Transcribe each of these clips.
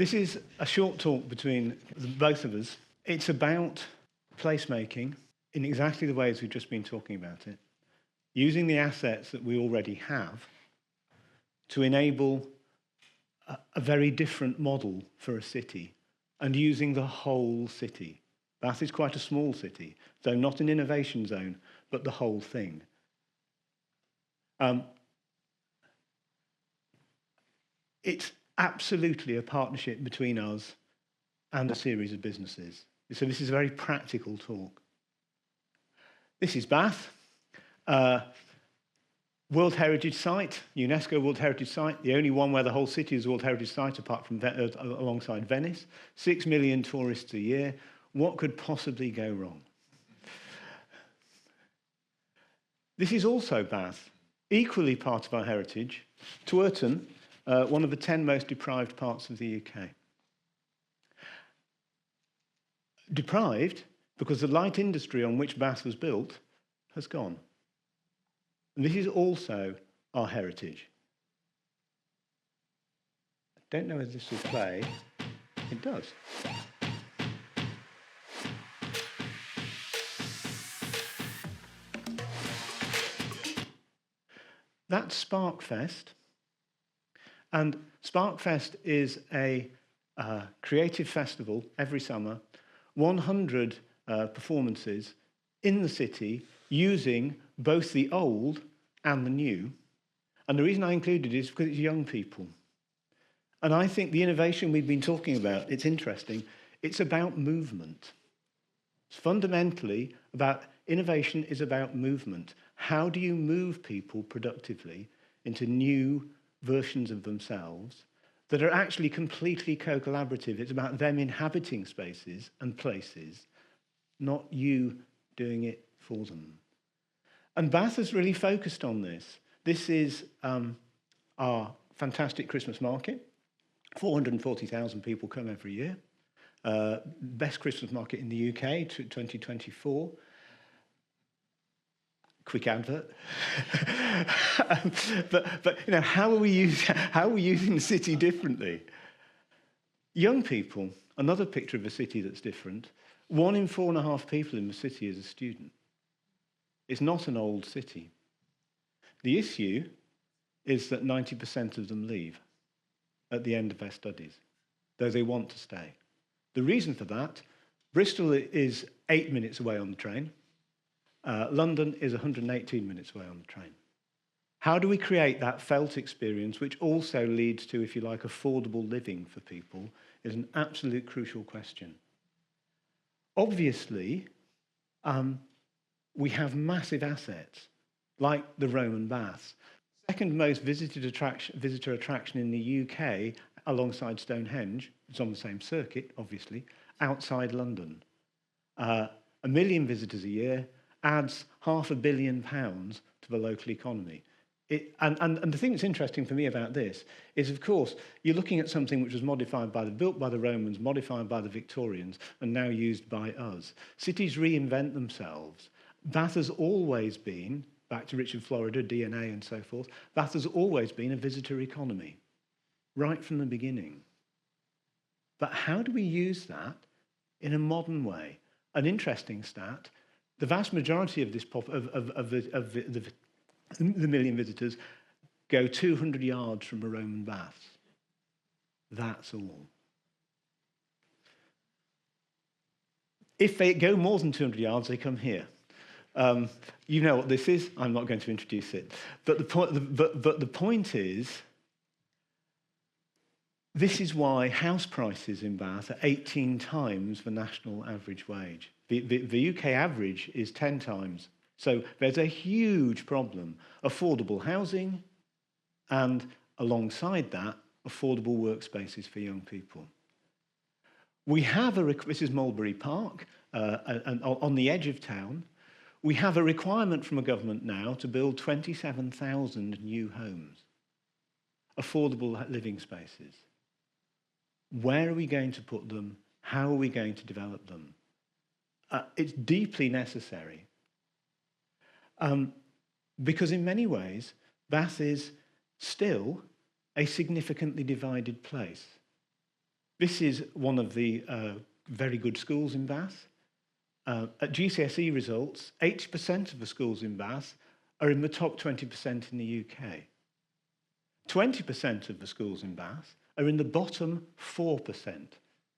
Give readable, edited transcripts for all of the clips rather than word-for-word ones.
This is a short talk between both of us. It's about placemaking in exactly the ways we've just been talking about it, using the assets that we already have to enable a very different model for a city, and using the whole city. Bath is quite a small city, so not an innovation zone, but the whole thing. It's absolutely a partnership between us and a series of businesses. So this is a very practical talk. This is Bath, World Heritage Site, UNESCO World Heritage Site, the only one where the whole city is a World Heritage Site apart from alongside Venice. 6 million tourists a year. What could possibly go wrong? This is also Bath, equally part of our heritage. Twerton, one of the 10 most deprived parts of the UK. Deprived because the light industry on which Bath was built has gone. And this is also our heritage. I don't know if this will play. It does. That's Sparkfest. And Sparkfest is a creative festival every summer, 100 performances in the city using both the old and the new. And the reason I included it is because it's young people. And I think the innovation we've been talking about, it's interesting, it's about movement. It's fundamentally about, innovation is about movement. How do you move people productively into new versions of themselves that are actually completely co-collaborative? It's about them inhabiting spaces and places, not you doing it for them. And Bath has really focused on this. This is our fantastic Christmas market. 440,000 people come every year. Best Christmas market in the UK, 2024. Quick advert. but you know, how are we using the city differently? Young people, another picture of a city that's different. 1 in 4.5 people in the city is a student. It's not an old city. The issue is that 90% of them leave at the end of their studies, though they want to stay. The reason for that, Bristol is 8 minutes away on the train. London is 118 minutes away on the train. How do we create that felt experience, which also leads to, if you like, affordable living for people, is an absolute crucial question. Obviously, we have massive assets, like the Roman baths. Second most visitor attraction in the UK, alongside Stonehenge, it's on the same circuit, obviously, outside London. 1 million visitors a year adds £500 million to the local economy. And the thing that's interesting for me about this is, of course, you're looking at something which was built by the Romans, modified by the Victorians, and now used by us. Cities reinvent themselves. Bath has always been, back to Richard Florida, DNA and so forth, Bath has always been a visitor economy, right from the beginning. But how do we use that in a modern way? An interesting stat, the vast majority of this the million visitors go 200 yards from a Roman bath. That's all. If they go more than 200 yards, they come here. You know what this is. I'm not going to introduce it. But the point is, this is why house prices in Bath are 18 times the national average wage. The UK average is 10 times. So there's a huge problem. Affordable housing and, alongside that, affordable workspaces for young people. We have this is Mulberry Park, on the edge of town. We have a requirement from a government now to build 27,000 new homes, affordable living spaces. Where are we going to put them? How are we going to develop them? It's deeply necessary. Because in many ways, Bath is still a significantly divided place. This is one of the very good schools in Bath. At GCSE results, 80% of the schools in Bath are in the top 20% in the UK. 20% of the schools in Bath are in the bottom 4%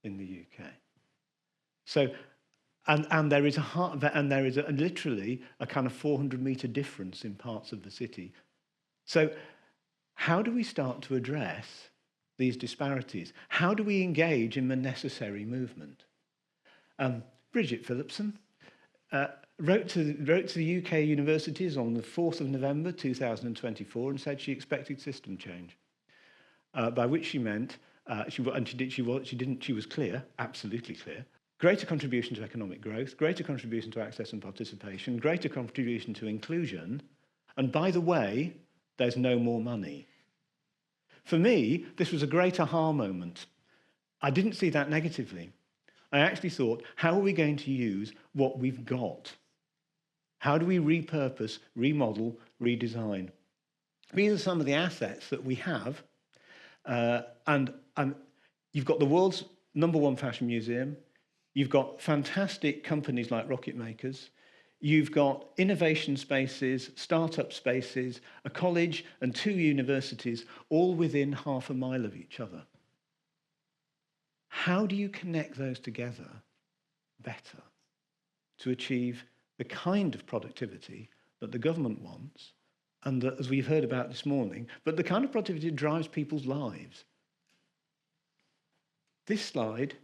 in the UK. So, and there is literally a kind of 400-metre difference in parts of the city. So, how do we start to address these disparities? How do we engage in the necessary movement? Bridget Phillipson wrote to the UK universities on the 4th of November 2024 and said she expected system change, by which she meant, she was clear, absolutely clear, greater contribution to economic growth, greater contribution to access and participation, greater contribution to inclusion, and by the way, there's no more money. For me, this was a great aha moment. I didn't see that negatively. I actually thought, how are we going to use what we've got? How do we repurpose, remodel, redesign? These are some of the assets that we have. And you've got the world's #1 fashion museum. You've got fantastic companies like Rocket Makers. You've got innovation spaces, startup spaces, a college and 2 universities, all within half a mile of each other. How do you connect those together better to achieve the kind of productivity that the government wants, and that, as we've heard about this morning, but the kind of productivity that drives people's lives? This slide,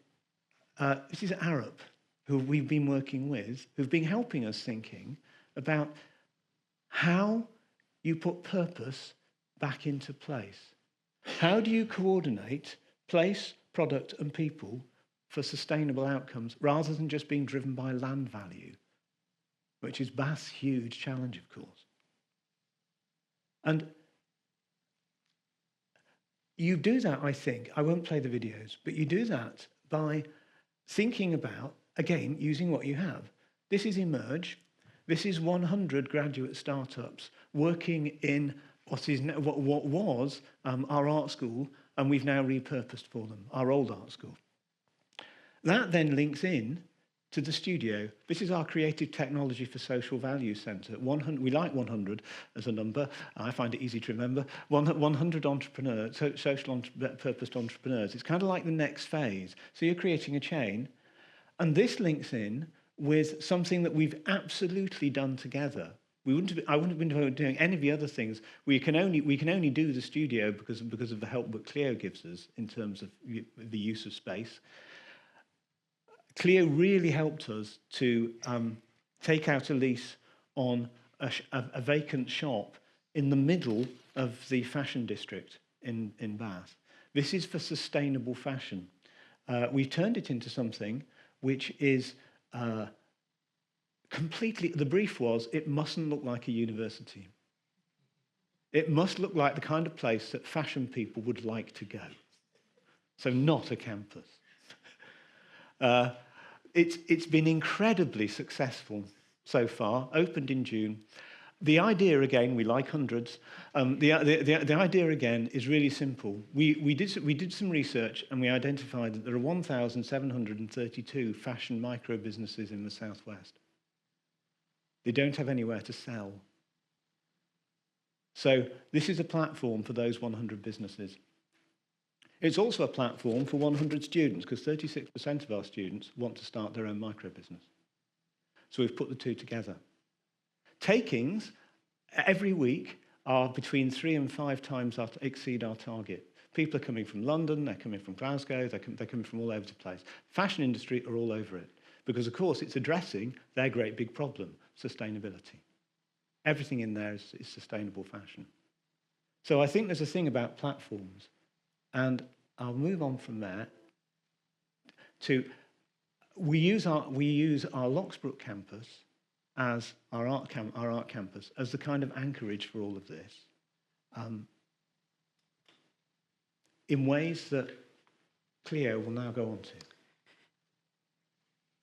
this is Arup, who we've been working with, who've been helping us thinking about how you put purpose back into place. How do you coordinate place, product and people for sustainable outcomes rather than just being driven by land value, which is Bath's huge challenge, of course. And you do that, I think, I won't play the videos, but you do that by thinking about, again, using what you have. This is Emerge. This is 100 graduate startups working in what was our art school, and we've now repurposed for them, our old art school. That then links in to the studio. This is our Creative Technology for Social Value Centre. 100, we like 100 as a number. I find it easy to remember. 100 entrepreneurs, social purposed entrepreneurs. It's kind of like the next phase. So you're creating a chain. And this links in with something that we've absolutely done together. I wouldn't have been doing any of the other things. We can only do the studio because of the help that CLEO gives us in terms of the use of space. CLEO really helped us to take out a lease on a vacant shop in the middle of the fashion district in Bath. This is for sustainable fashion. We turned it into something which is completely, the brief was, it mustn't look like a university. It must look like the kind of place that fashion people would like to go. So not a campus. It's been incredibly successful so far, opened in June. The idea, again, we like hundreds. The idea, again, is really simple. We did some research and we identified that there are 1,732 fashion micro businesses in the Southwest. They don't have anywhere to sell. So this is a platform for those 100 businesses. It's also a platform for 100 students, because 36% of our students want to start their own micro business. So we've put the two together. Takings every week are between 3 and 5 times exceed our target. People are coming from London, they're coming from Glasgow, they're coming from all over the place. Fashion industry are all over it, because of course it's addressing their great big problem, sustainability. Everything in there is sustainable fashion. So I think there's a thing about platforms, and I'll move on from there to, we use our Locksbrook campus as our art campus as the kind of anchorage for all of this, in ways that CLEO will now go on to.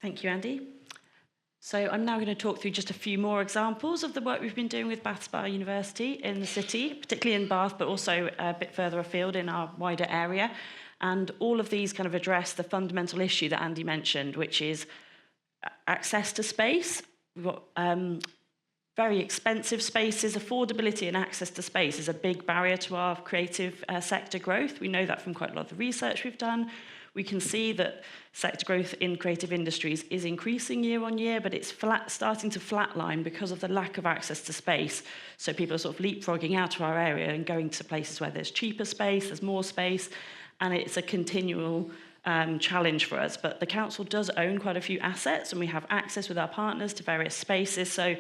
Thank you, Andy. So I'm now going to talk through just a few more examples of the work we've been doing with Bath Spa University in the city, particularly in Bath, but also a bit further afield in our wider area. And all of these kind of address the fundamental issue that Andy mentioned, which is access to space. We've got very expensive spaces. Affordability and access to space is a big barrier to our creative sector growth. We know that from quite a lot of the research we've done. We can see that sector growth in creative industries is increasing year on year, but it's starting to flatline because of the lack of access to space. So people are sort of leapfrogging out of our area and going to places where there's cheaper space, there's more space, and it's a continual challenge for us. But the council does own quite a few assets, and we have access with our partners to various spaces. So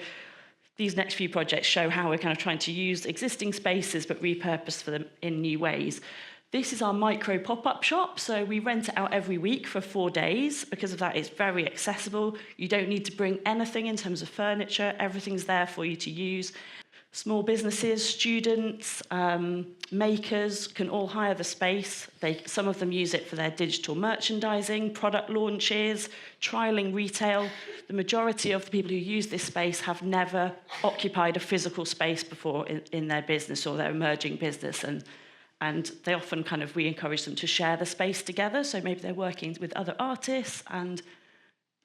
these next few projects show how we're kind of trying to use existing spaces but repurpose for them in new ways. This is our micro pop-up shop, so we rent it out every week for 4 days. Because of that, it's very accessible. You don't need to bring anything in terms of furniture. Everything's there for you to use. Small businesses, students, makers can all hire the space. Some of them use it for their digital merchandising, product launches, trialling retail. The majority of the people who use this space have never occupied a physical space before in their business or their emerging business. And they often we encourage them to share the space together. So maybe they're working with other artists, and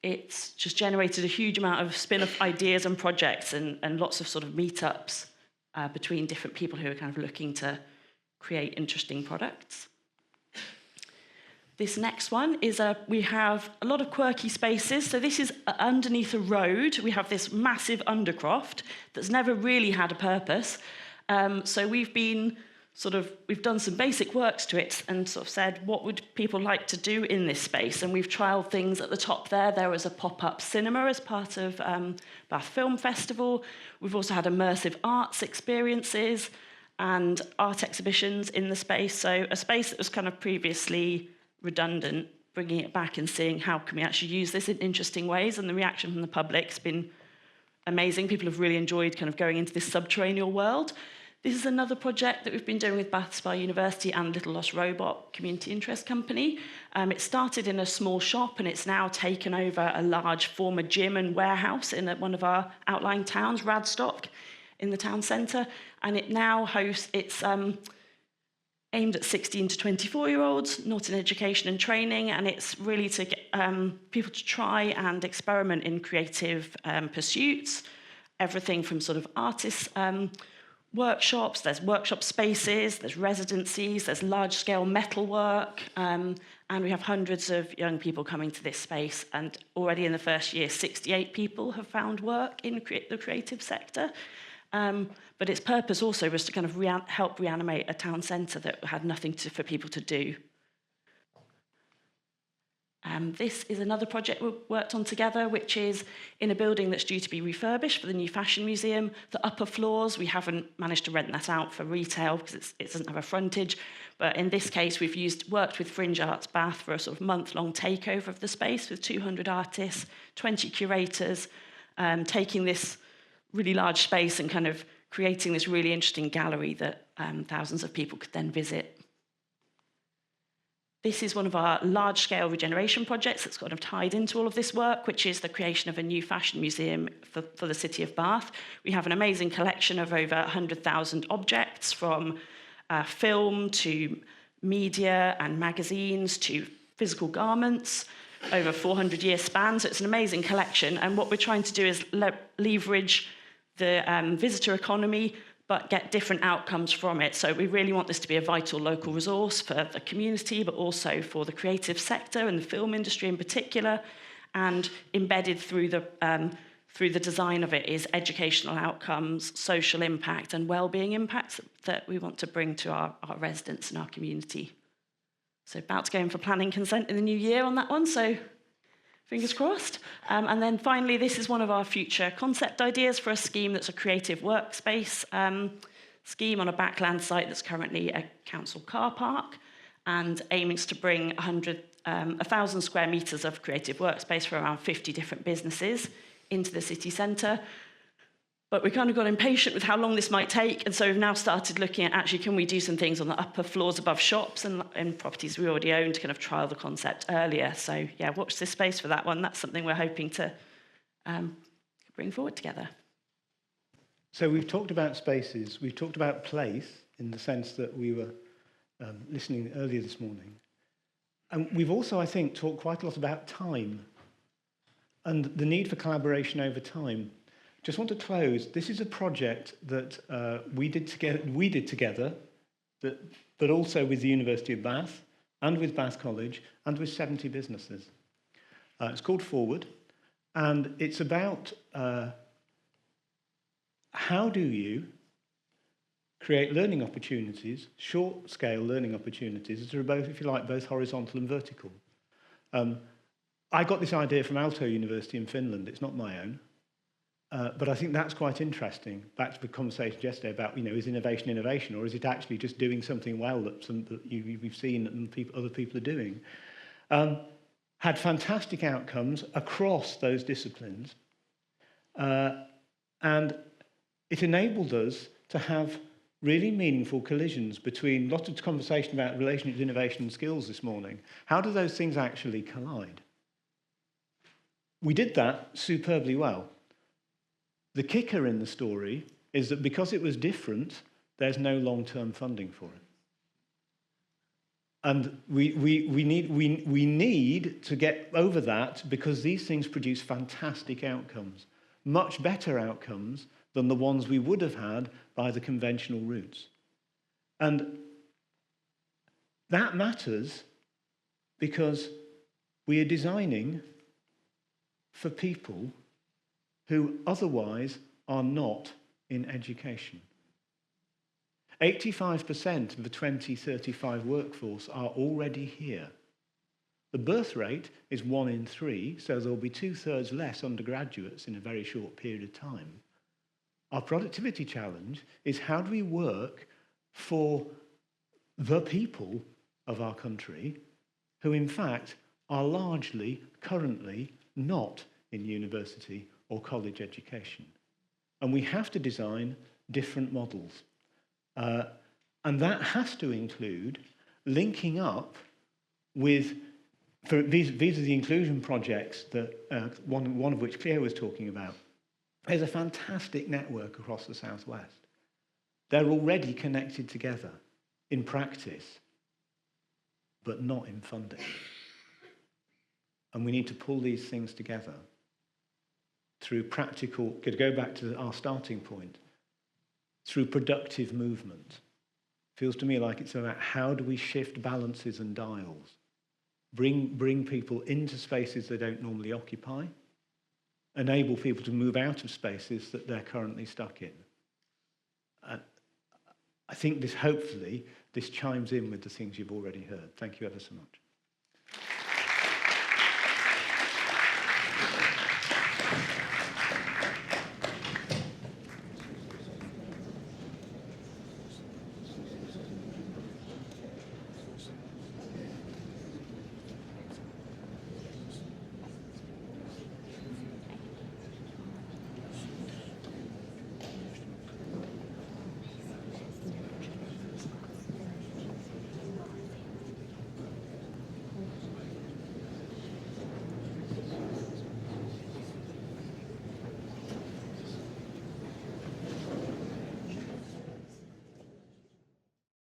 it's just generated a huge amount of spin-off ideas and projects and lots of sort of meetups between different people who are kind of looking to create interesting products. This next one is we have a lot of quirky spaces. So this is underneath a road. We have this massive undercroft that's never really had a purpose. So we've done some basic works to it and sort of said, what would people like to do in this space? And we've trialled things at the top there. There was a pop-up cinema as part of Bath Film Festival. We've also had immersive arts experiences and art exhibitions in the space. So a space that was kind of previously redundant, bringing it back and seeing how can we actually use this in interesting ways. And the reaction from the public's been amazing. People have really enjoyed kind of going into this subterranean world. This is another project that we've been doing with Bath Spa University and Little Lost Robot Community Interest Company. It started in a small shop, and it's now taken over a large former gym and warehouse in one of our outlying towns, Radstock, in the town centre. And it now hosts, it's aimed at 16 to 24-year-olds, not in education and training, and it's really to get people to try and experiment in creative pursuits, everything from sort of artists, workshops, there's workshop spaces, there's residencies, there's large-scale metalwork, and we have hundreds of young people coming to this space. And already in the first year, 68 people have found work in the creative sector. But its purpose also was to kind of help reanimate a town centre that had nothing for people to do. This is another project we worked on together, which is in a building that's due to be refurbished for the new fashion museum. The upper floors, we haven't managed to rent that out for retail because it doesn't have a frontage. But in this case, we've worked with Fringe Arts Bath for a sort of month-long takeover of the space with 200 artists, 20 curators, taking this really large space and kind of creating this really interesting gallery that thousands of people could then visit. This is one of our large-scale regeneration projects that's kind of tied into all of this work, which is the creation of a new fashion museum for the city of Bath. We have an amazing collection of over 100,000 objects, from film to media and magazines to physical garments, over 400-year span. So it's an amazing collection. And what we're trying to do is leverage the visitor economy, but get different outcomes from it. So we really want this to be a vital local resource for the community, but also for the creative sector and the film industry in particular. And embedded through the design of it is educational outcomes, social impact, and well-being impacts that we want to bring to our residents and our community. So about to go in for planning consent in the new year on that one, so fingers crossed. And then finally, this is one of our future concept ideas for a scheme that's a creative workspace scheme on a backland site that's currently a council car park, and aiming to bring 1,000 square metres of creative workspace for around 50 different businesses into the city centre. But we kind of got impatient with how long this might take, and so we've now started looking at actually can we do some things on the upper floors above shops and properties we already own to kind of trial the concept earlier. So yeah, watch this space for that one. That's something we're hoping to bring forward together. So we've talked about spaces, we've talked about place in the sense that we were listening earlier this morning. And we've also, I think, talked quite a lot about time and the need for collaboration over time. Just want to close. This is a project that we did together, but also with the University of Bath and with Bath College and with 70 businesses. It's called Forward, and it's about how do you create learning opportunities, short-scale learning opportunities that are both, if you like, both horizontal and vertical. I got this idea from Aalto University in Finland. It's not my own. But I think that's quite interesting. Back to the conversation yesterday about, is innovation, or is it actually just doing something well that we've seen and other people are doing? Had fantastic outcomes across those disciplines. And it enabled us to have really meaningful collisions between lots of conversation about relationships, innovation and skills this morning. How do those things actually collide? We did that superbly well. The kicker in the story is that because it was different, there's no long-term funding for it. And we need to get over that, because these things produce fantastic outcomes, much better outcomes than the ones we would have had by the conventional routes. And that matters because we are designing for people who otherwise are not in education. 85% of the 2035 workforce are already here. The birth rate is 1 in 3, so there'll be 2/3 less undergraduates in a very short period of time. Our productivity challenge is, how do we work for the people of our country who, in fact, are largely currently not in university or college education? And we have to design different models. And that has to include linking up with, these are the inclusion projects that one of which Cleo was talking about. There's a fantastic network across the Southwest. They're already connected together in practice, but not in funding. And we need to pull these things together through practical, to go back to our starting point, through productive movement. Feels to me like it's about how do we shift balances and dials, bring people into spaces they don't normally occupy, enable people to move out of spaces that they're currently stuck in. I think hopefully, this chimes in with the things you've already heard. Thank you ever so much.